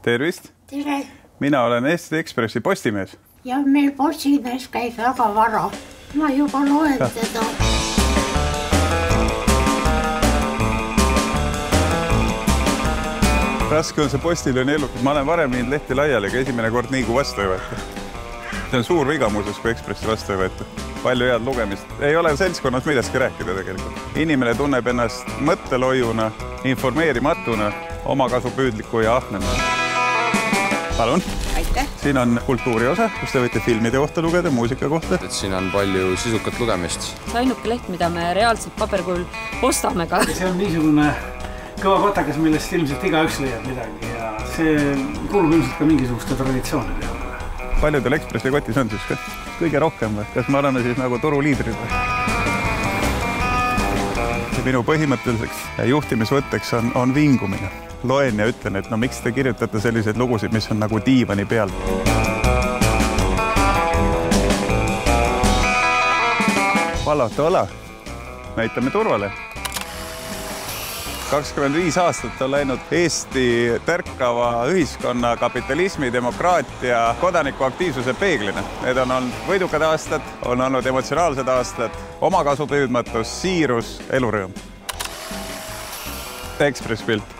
Tervist! Tere! Mina olen Eesti Ekspressi postimees. Ja meil postimees käib väga vara. Ma juba loen teda. Raske on see postiline elu. Ma olen varem viinud lehti laiali, aga esimene kord nii kui vastu ei võeta. See on suur viga muuseas, kui Ekspressi vastu ei võeta. Palju head lugemist. Ei ole seltskonnas midagi rääkida tegelikult. Inimene tunneb ennast mõtteloiuna, informeerimatuna, omakasupüüdliku ja ahnena. Palun. Aitäh. Siin on kultuuri osa, kus te võite filmide kohta lugeda, muusika kohta. Siin on palju sisukat lugemist. See ainuke leht, mida me reaalselt paberkujul ostame ka. See on niisugune kõva kotakas, millest ilmselt igaüks leiab midagi ja see kuulub ilmselt ka mingisuguste traditsioonide juurde. Paljudel Ekspressi kotis on siis kõige rohkem või? Kas me oleme siis nagu turuliidrid või? Minu põhimõtteliseks juhtimisvõtteks on vingumine. Loen ja ütlen, et no miks te kirjutate selliseid lugusid, mis on nagu diivani peal. Valata ola. Näitame turvale. 25 aastat on läinud Eesti tärkava ühiskonna kapitalismi, demokraatia, kodanikuaktiivsuse peeglina. Need on olnud võidukad aastad, on olnud emotsionaalsed aastad, omakasupüüdmatus, siirus, elurõõm. Ekspress pilt.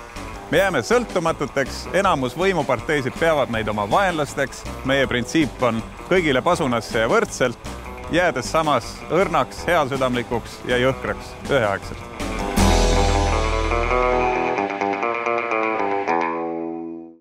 Me jääme sõltumatuteks, enamus võimuparteisid peavad meid oma vaenlasteks. Meie printsiip on kõigile pasunasse ja võrdselt, jäädes samas õrnaks, heasüdamlikuks ja jõhkraks üheaegselt.